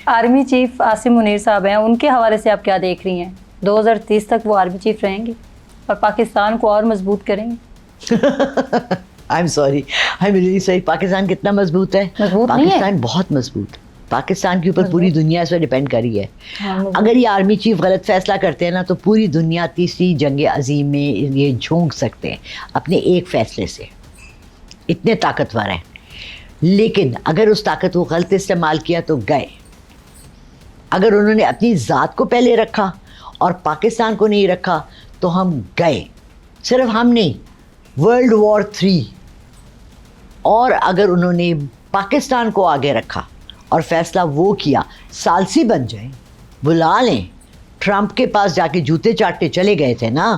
Army chief Asim Munir صاحب ہیں, ان کے حوالے سے آپ کیا دیکھ رہی ہیں؟ 2030 تک وہ آرمی چیف رہیں گے اور پاکستان کو اور مضبوط کریں گے. I'm sorry, I'm really sorry. Pakistan کتنا مضبوط ہے؟ مضبوط نہیں ہے. پاکستان بہت مضبوط. پاکستان کے اوپر پوری دنیا اس پر ڈیپینڈ کر رہی ہے. ہاں, اگر یہ آرمی چیف غلط فیصلہ کرتے ہیں نا تو پوری دنیا تیسری جنگ عظیم میں یہ جھونک سکتے ہیں اپنے ایک فیصلے سے. اتنے طاقتور ہیں. لیکن اگر اس طاقت کو غلط استعمال کیا تو گئے. اگر انہوں نے اپنی ذات کو پہلے رکھا اور پاکستان کو نہیں رکھا تو ہم گئے. صرف ہم نہیں, ورلڈ وار 3. اور اگر انہوں نے پاکستان کو آگے رکھا اور فیصلہ وہ کیا, ثالثی بن جائیں, بلا لیں. ٹرمپ کے پاس جا کے جوتے چاٹتے چلے گئے تھے نا,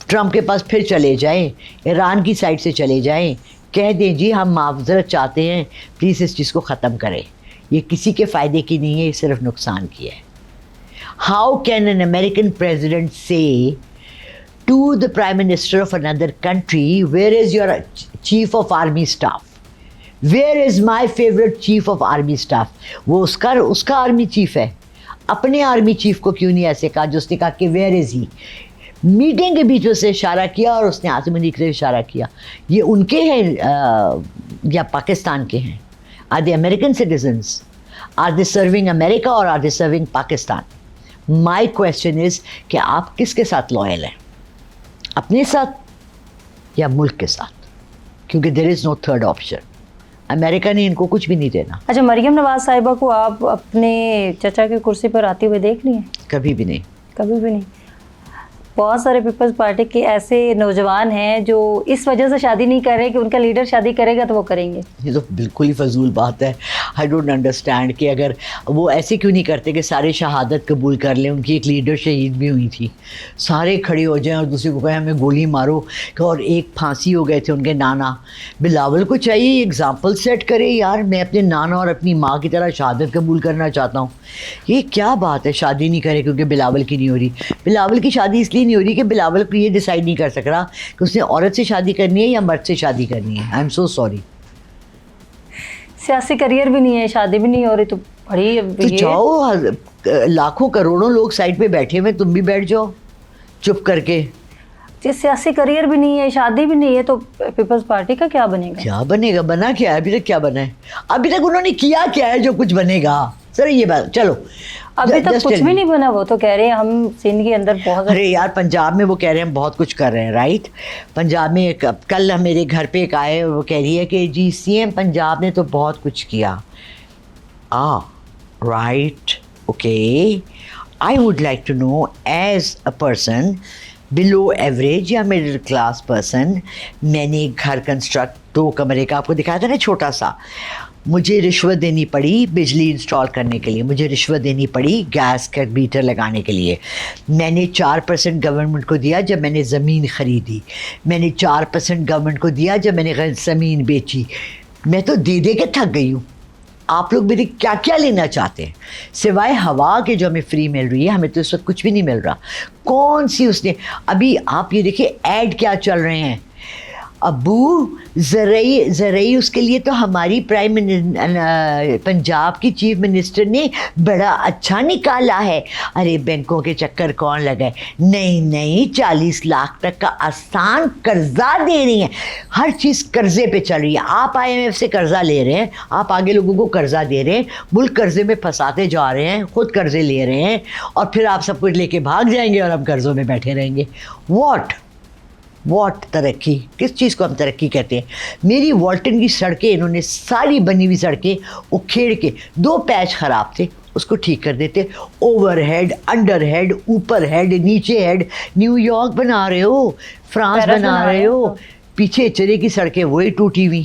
ٹرمپ کے پاس پھر چلے جائیں, ایران کی سائڈ سے چلے جائیں, کہہ دیں جی ہم معذرت چاہتے ہیں, پلیز اس چیز کو ختم کریں. یہ کسی کے فائدے کی نہیں ہے, یہ صرف نقصان کی ہے. How can an American president say to the prime minister of another country, where is your chief of army staff? Where is my favorite chief of army staff? وہ اس کا آرمی چیف ہے. اپنے آرمی چیف کو کیوں نہیں ایسے کہا جو اس نے کہا کہ where is he? میٹنگ کے بیچ اس سے اشارہ کیا اور اس نے عاصم منیر کی طرف اشارہ کیا. یہ ان کے ہیں یا پاکستان کے ہیں؟ Are they American citizens? Are they serving America or are they serving Pakistan? My question is کہ آپ کس کے ساتھ لوئل ہیں, اپنے ساتھ یا ملک کے ساتھ؟ کیونکہ there is no third option. امریکہ نے ان کو کچھ بھی نہیں دینا. اچھا, مریم نواز صاحبہ کو آپ اپنے چچا کی کرسی پر آتے ہوئے دیکھ لی ہیں؟ کبھی بھی نہیں. کبھی بھی نہیں. بہت سارے پیپلز پارٹی کے ایسے نوجوان ہیں جو اس وجہ سے شادی نہیں کر رہے کہ ان کا لیڈر شادی کرے گا تو وہ کریں گے. یہ تو بالکل ہی فضول بات ہے. آئی ڈونٹ انڈرسٹینڈ کہ اگر وہ ایسے کیوں نہیں کرتے کہ سارے شہادت قبول کر لیں. ان کی ایک لیڈر شہید بھی ہوئی تھی, سارے کھڑے ہو جائیں اور دوسرے کو کہیں ہمیں گولی مارو, اور ایک پھانسی ہو گئے تھے ان کے نانا. بلاول کو چاہیے ایگزامپل سیٹ کرے, یار میں اپنے نانا اور اپنی ماں کی طرح شہادت قبول کرنا چاہتا ہوں. یہ کیا بات ہے, شادی نہیں کرے کیونکہ بلاول کی نہیں ہو رہی. بلاول کی شادی اس لیے نہیں ہو رہی کہ بلاول کو یہ ڈیسائیڈ نہیں کر سک رہا کہ اس نے عورت سے شادی کرنی ہے یا مرد سے شادی کرنی ہے. I am so sorry. سیاسی کریئر بھی نہیں ہے, شادی بھی نہیں ہو رہی, تو بڑی تو جاؤ, لاکھوں کروڑوں لوگ سائڈ پہ بیٹھے ہوئے, تم بھی بیٹھ جاؤ چپ کر کے. سیاسی کریئر بھی نہیں ہے, شادی بھی نہیں ہے, تو پیپلز پارٹی کا کیا بنے گا؟ کیا بنے گا؟ بنا کیا ہے ابھی تک؟ کیا بنا ہے ابھی تک؟ انہوں نے کیا کیا ہے جو کچھ بنے گا؟ سر یہ بات چلو ابھی تک کچھ بھی نہیں بنا. وہ تو کہہ رہے ہیں ہم سندھ کے اندر بہت. ارے یار پنجاب میں وہ کہہ رہے ہیں ہم بہت کچھ کر رہے ہیں, رائٹ. پنجاب میں کل میرے گھر پہ ایک آئے, وہ کہہ رہی ہے کہ جی سی ایم پنجاب نے تو بہت کچھ کیا. Right, okay. I would like to know as a person below average یا مڈل کلاس پرسن, میں نے ایک گھر کنسٹرکٹ 2 کمرے کا آپ کو دکھایا تھا نا چھوٹا سا, مجھے رشوت دینی پڑی بجلی انسٹال کرنے کے لیے, مجھے رشوت دینی پڑی گیس کا میٹر لگانے کے لیے. میں نے 4% گورنمنٹ کو دیا جب میں نے زمین خریدی, میں نے 4% گورنمنٹ کو دیا جب میں نے زمین بیچی. میں تو دے دے کے تھک گئی ہوں. آپ لوگ میری کیا کیا لینا چاہتے ہیں سوائے ہوا کے جو ہمیں فری مل رہی ہے؟ ہمیں تو اس وقت کچھ بھی نہیں مل رہا. کون سی اس نے ابھی آپ یہ دیکھیں ایڈ کیا چل رہے ہیں, ابو زرعی اس کے لیے تو ہماری پنجاب کی چیف منسٹر نے بڑا اچھا نکالا ہے. ارے بینکوں کے چکر کون لگائے؟ نہیں 40 لاکھ تک کا آسان قرضہ دے رہی ہیں. ہر چیز قرضے پہ چل رہی ہے. آپ IMF سے قرضہ لے رہے ہیں, آپ آگے لوگوں کو قرضہ دے رہے ہیں, ملک قرضے میں پھنساتے جا رہے ہیں, خود قرضے لے رہے ہیں, اور پھر آپ سب کچھ لے کے بھاگ جائیں گے اور ہم قرضوں میں بیٹھے رہیں گے. واٹ ترقی؟ کس چیز کو ہم ترقی کہتے ہیں؟ میری والٹن کی سڑکیں انہوں نے ساری بنی ہوئی سڑکیں اکھیڑ کے 2 پیچ خراب تھے اس کو ٹھیک کر دیتے. اوور ہیڈ, انڈر ہیڈ, اوپر ہیڈ, نیچے ہیڈ. نیو یارک بنا رہے ہو, فرانس بنا رہے ہو, پیچھے چرے کی سڑکیں وہی ٹوٹی ہوئی,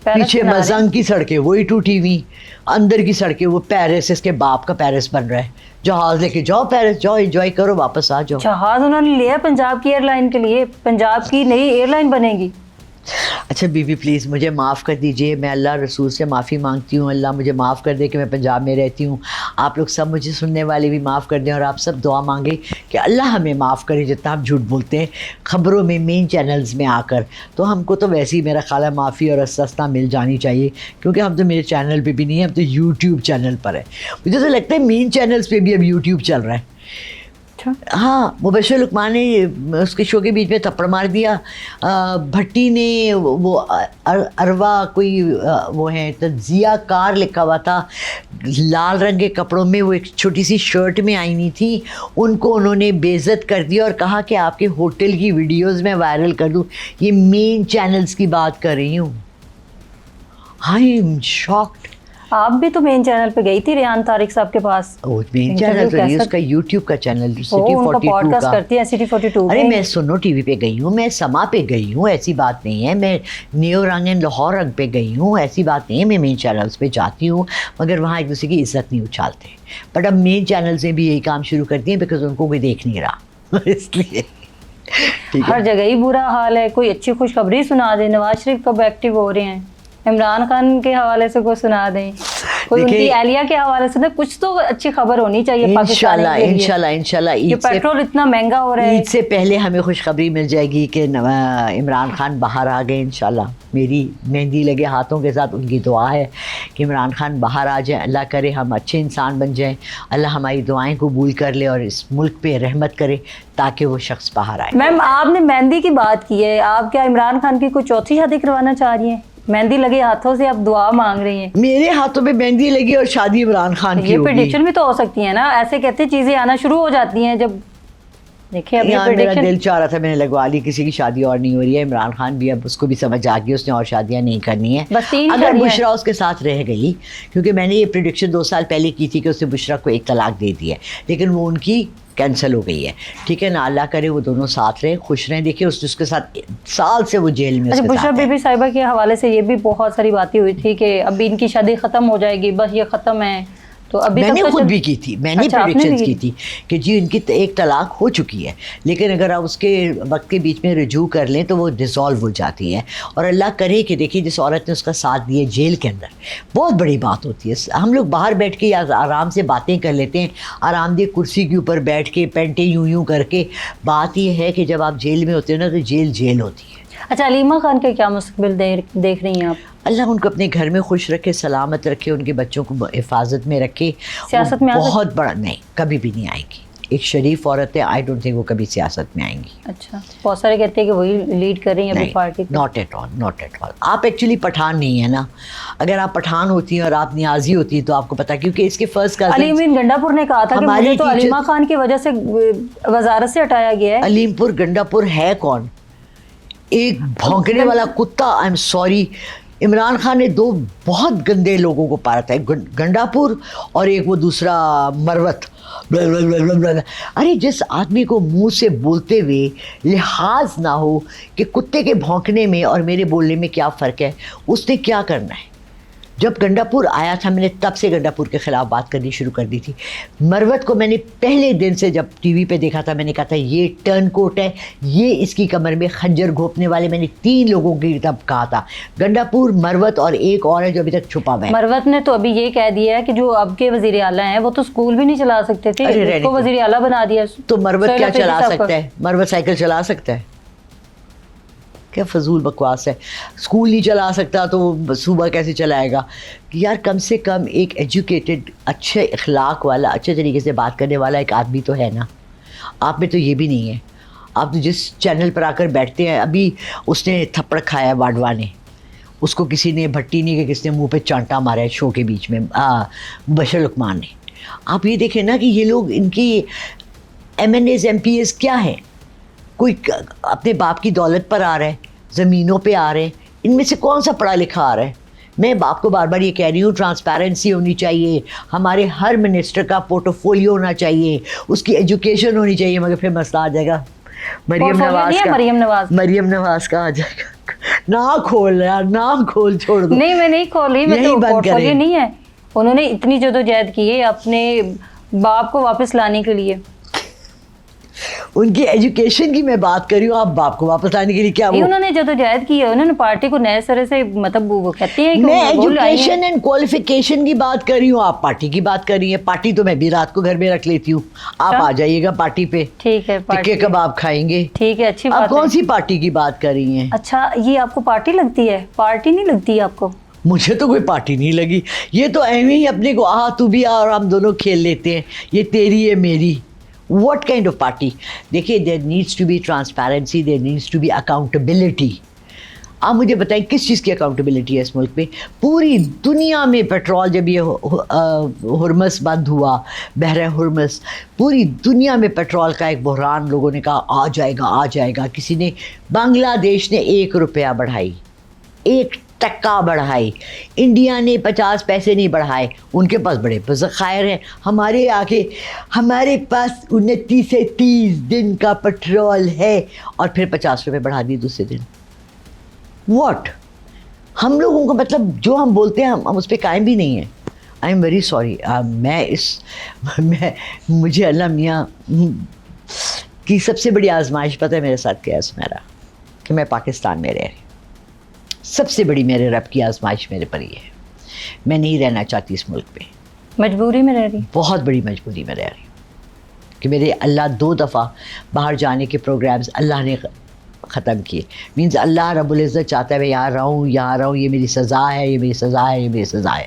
پیچھے مزنگ کی سڑکیں وہی ٹوٹی ہوئی, اندر کی سڑکیں وہ پیرس, اس کے باپ کا پیرس بن رہا ہے. جہاز لے کے جاؤ پیرس, جاؤ انجوائے کرو, واپس آ جاؤ. جہاز انہوں نے لیا پنجاب کی ایئر لائن کے لیے, پنجاب کی نئی ایئر لائن بنے گی. اچھا بیوی پلیز مجھے معاف کر دیجئے, میں اللہ رسول سے معافی مانگتی ہوں, اللہ مجھے معاف کر دے کہ میں پنجاب میں رہتی ہوں. آپ لوگ سب مجھے سننے والے بھی معاف کر دیں, اور آپ سب دعا مانگیں کہ اللہ ہمیں معاف کرے جتنا ہم جھوٹ بولتے ہیں خبروں میں, مین چینلز میں آ کر. تو ہم کو تو ویسے ہی میرا خیال ہے معافی اور استثنا مل جانی چاہیے, کیونکہ ہم تو میرے چینل پہ بھی نہیں ہیں, ہم تو یوٹیوب چینل پر ہیں. مجھے تو لگتا ہے مین چینلز پہ بھی اب یوٹیوب چل رہا ہے. ہاں, مبشر لقمان نے اس کے شو کے بیچ میں تھپڑ مار دیا. بھٹی نے وہ اروا کوئی وہ ہے تجزیہ کار لکھا ہوا تھا, لال رنگ کے کپڑوں میں, وہ ایک چھوٹی سی شرٹ میں آئی نہیں تھی, ان کو انہوں نے بے عزت کر دیا اور کہا کہ آپ کے ہوٹل کی ویڈیوز میں وائرل کر دوں. یہ مین چینلز کی بات کر رہی ہوں. I am shocked. آپ بھی تو مین چینل پہ گئی تھی ریحان طارق صاحب کے پاس. مین چینل تو نہیں, اس کا یوٹیوب کا چینل سٹی 42 کا. کرتی ہے سٹی 42. ارے میں سنو ٹی وی پہ گئی ہوں, میں سما پہ گئی ہوں, ایسی بات نہیں ہے. میں نیو رنگ اینڈ لاہور رنگ پہ گئی ہوں, ایسی بات نہیں ہے. میں مین چینلز پہ جاتی ہوں, مگر وہاں ایک دوسرے کی عزت نہیں اچھالتے. بٹ اب مین چینلز نے بھی یہی کام شروع کر دیے بیکاز ان کو کوئی دیکھ نہیں رہا, اس لیے ہر جگہ ہی برا حال ہے. کوئی اچھی خوشخبری سنا دیں. نواز شریف کب ایکٹیو ہو رہے ہیں, عمران خان کے حوالے سے کوئی سنا دیں, کوئی ان کی اہلیہ کے حوالے سے. کچھ تو اچھی خبر ہونی چاہیے پاکستان کے لیے. انشاءاللہ یہ پیٹرول اتنا مہنگا ہو رہا ہے, عید سے پہلے ہمیں خوشخبری مل جائے گی کہ عمران خان باہر آ گئے. انشاءاللہ میری مہندی لگے ہاتھوں کے ساتھ ان کی دعا ہے کہ عمران خان باہر آ جائیں. اللہ کرے ہم اچھے انسان بن جائیں, اللہ ہماری دعائیں قبول کر لے اور اس ملک پہ رحمت کرے تاکہ وہ شخص باہر آئے. میم آپ نے مہندی کی بات کی ہے, آپ کیا عمران خان کی کوئی چوتھی شادی کروانا چاہ رہی ہیں؟ مہندی لگے ہاتھوں سے آپ دعا مانگ رہی ہیں. میرے ہاتھوں پہ مہندی لگی اور شادی عمران خان کی یہ ہوگی. پریڈکشن بھی تو ہو سکتی ہے نا, ایسے کہتے چیزیں آنا شروع ہو جاتی ہیں جب دیکھیں. اب یار میرا دل چاہ رہا تھا میں نے لگوا لی, کسی کی شادی اور نہیں ہو رہی ہے. عمران خان بھی اب اس کو بھی سمجھ آ گئی, اس نے اور شادیاں نہیں کرنی ہیں. اگر بشرا اس کے ساتھ رہ گئی, کیونکہ میں نے یہ پریڈکشن 2 سال پہلے کی تھی کہ اس نے بشرا کو 1 طلاق دے دی ہے, لیکن وہ ان کی کینسل ہو گئی ہے. ٹھیک ہے نا, اللہ کرے وہ دونوں ساتھ رہیں, خوش رہیں. دیکھیں اس کے ساتھ سال سے وہ جیل میں. اچھا, بشرا بی بی صاحبہ کے حوالے سے یہ بھی بہت ساری باتیں ہوئی تھی کہ اب ان کی شادی ختم ہو جائے گی, بس یہ ختم ہے. تو ابھی میں نے خود بھی کی تھی, میں نے پریڈکشنز کی تھی کہ جی ان کی 1 طلاق ہو چکی ہے, لیکن اگر آپ اس کے وقت کے بیچ میں رجوع کر لیں تو وہ ڈیزالو ہو جاتی ہے. اور اللہ کرے کہ دیکھیے جس عورت نے اس کا ساتھ دیا جیل کے اندر, بہت بڑی بات ہوتی ہے. ہم لوگ باہر بیٹھ کے آرام سے باتیں کر لیتے ہیں, آرام دہ کرسی کے اوپر بیٹھ کے پینٹیں یوں کر کے. بات یہ ہے کہ جب آپ جیل میں ہوتے ہیں نا تو جیل ہوتی ہے. اچھا, علیمہ خان کا کیا مستقبل دیکھ رہی ہیں آپ؟ اللہ ان کو اپنے گھر میں خوش رکھے, سلامت رکھے, ان کے بچوں کو حفاظت میں رکھے. سیاست میں بہت بڑا نہیں, کبھی بھی نہیں آئے گی. ایک شریف عورت ہے, آئی ڈونٹ تھنک وہ کبھی سیاست میں آئیں گی. اچھا, بہت سارے کہتے ہیں کہ وہی لیڈ کر رہی ہیں ابھی پارٹی کو. Not at all. آپ ایکچولی پٹھان نہیں ہے نا. اگر آپ پٹھان ہوتی ہیں اور آپ نیازی ہوتی ہیں تو آپ کو پتا, کیونکہ اس کے فرسٹ کزن علیم گنڈا پور نے کہا تھا کہ مجھے تو علیمہ خان کی وجہ سے وزارت سے ہٹایا گیا ہے. علیم پور گنڈا پور ہے کون؟ ایک بھونکنے والا کتا. I am sorry, Imran Khan نے 2 بہت گندے لوگوں کو پایا تھا, ایک گنڈا پور اور ایک وہ دوسرا مروت. ارے جس آدمی کو منہ سے بولتے ہوئے لحاظ نہ ہو کہ کتے کے بھونکنے میں اور میرے بولنے میں کیا فرق ہے, اس نے کیا کرنا ہے. جب گنڈا پور آیا تھا میں نے تب سے گنڈا پور کے خلاف بات کرنی شروع کر دی تھی. مروت کو میں نے پہلے دن سے جب ٹی وی پہ دیکھا تھا, میں نے کہا تھا یہ ٹرن کوٹ ہے, یہ اس کی کمر میں خنجر گھونپنے والے. میں نے 3 لوگوں کی تب کہا تھا, گنڈا پور, مروت اور ایک اور ہے جو ابھی تک چھپا ہوا ہے. مروت نے تو ابھی یہ کہہ دیا ہے کہ جو اب کے وزیر اعلیٰ ہیں وہ تو اسکول بھی نہیں چلا سکتے تھے, اس کو وزیر اعلیٰ بنا دیا. تو مروت کیا چلا سکتا ہے؟ مروت سائیکل چلا سکتا ہے؟ کیا فضول بکواس ہے. اسکول نہیں چلا سکتا تو صوبہ کیسے چلائے گا؟ یار کم سے کم ایک ایجوکیٹڈ, اچھے اخلاق والا, اچھے طریقے سے بات کرنے والا ایک آدمی تو ہے نا. آپ میں تو یہ بھی نہیں ہے. آپ تو جس چینل پر آ کر بیٹھتے ہیں, ابھی اس نے تھپڑ کھایا باڈوا نے, اس کو کسی نے, بھٹی نہیں کہ کس نے منہ پہ چانٹا مارا ہے شو کے بیچ میں, بشر لقمان نے. آپ یہ دیکھیں نا کہ یہ لوگ, ان کی MNAs MPs کیا ہیں؟ کوئی اپنے باپ کی دولت پر آ رہا ہے, زمینوں پہ آ رہے ہیں, ان میں سے کون سا پڑھا لکھا آ رہا ہے؟ میں باپ کو بار بار یہ کہہ رہی ہوں, ٹرانسپیرنسی ہونی چاہیے, ہمارے ہر منسٹر کا پورٹو فولیو ہونا چاہیے, اس کی ایجوکیشن ہونی چاہیے. مگر پھر مسئلہ آ جائے گا مریم نواز کا آ جائے گا. نہ کھول یار, نام کھول, چھوڑ دو. نہیں میں نہیں کھول رہی, میں تو پورٹ فولیو نہیں ہے. انہوں نے اتنی جدوجہد کی ہے اپنے باپ کو واپس لانے کے لیے. ان کی ایجوکیشن کی میں بات کر رہی ہوں. آپ باپ کو واپس لانے کے لیے کیا انہوں نے جدوجہد کی ہے, انہوں نے پارٹی کو نئے سرے سے مطلب وہ کہتے ہیں کہ میں ایجوکیشن اینڈ کوالیفیکیشن کی بات کر رہی ہوں, آپ پارٹی کی بات کر رہی ہیں. پارٹی تو میں بھی رات کو گھر میں رکھ لیتی ہوں, آپ آ جائیے گا پارٹی پہ, ٹھیک ہے, ٹکے کباب کھائیں گے. ٹھیک ہے, اچھی آپ بات کون ہے. سی پارٹی کی بات کر رہی ہیں؟ اچھا, یہ آپ کو پارٹی لگتی ہے؟ پارٹی نہیں لگتی ہے آپ کو؟ مجھے تو کوئی پارٹی نہیں لگی, یہ تو ایویں ہی اپنے کو تو بھی آ اور ہم دونوں کھیل لیتے ہیں, یہ تیری ہے میری. What kind of party? دیکھیے, there needs to be transparency, there needs to be accountability. آپ مجھے بتائیں کس چیز کی اکاؤنٹیبلٹی ہے اس ملک میں؟ پوری دنیا میں پیٹرول, جب یہ ہرمس بند ہوا, بحر ہرمس, پوری دنیا میں پیٹرول کا ایک بحران, لوگوں نے کہا آ جائے گا آ جائے گا. کسی نے, بنگلہ دیش نے 1 روپیہ بڑھائی, 1 ٹکا بڑھائی, انڈیا نے 50 پیسے نہیں بڑھائے. ان کے پاس بڑے ذخائر ہیں, ہمارے آگے ہمارے پاس 29 سے 30 دن کا پیٹرول ہے, اور پھر 50 روپے بڑھا دی دوسرے دن. واٹ؟ ہم لوگوں کو مطلب جو ہم بولتے ہیں ہم اس پہ قائم بھی نہیں ہیں. I am very sorry. مجھے اللہ میاں کی سب سے بڑی آزمائش پتہ ہے میرے ساتھ کیا ہے سمیرا, کہ میں پاکستان میں رہ رہی. سب سے بڑی میرے رب کی آزمائش میرے پر یہ ہے, میں نہیں رہنا چاہتی اس ملک میں. مجبوری میں رہ رہی؟ بہت بڑی مجبوری میں رہ رہی ہوں, کہ میرے اللہ 2 دفعہ باہر جانے کے پروگرامز اللہ نے ختم کیے. مینز اللہ رب العزت چاہتا ہے میں یہاں رہوں, یہ میری سزا ہے, یہ میری سزا ہے, یہ میری سزا ہے.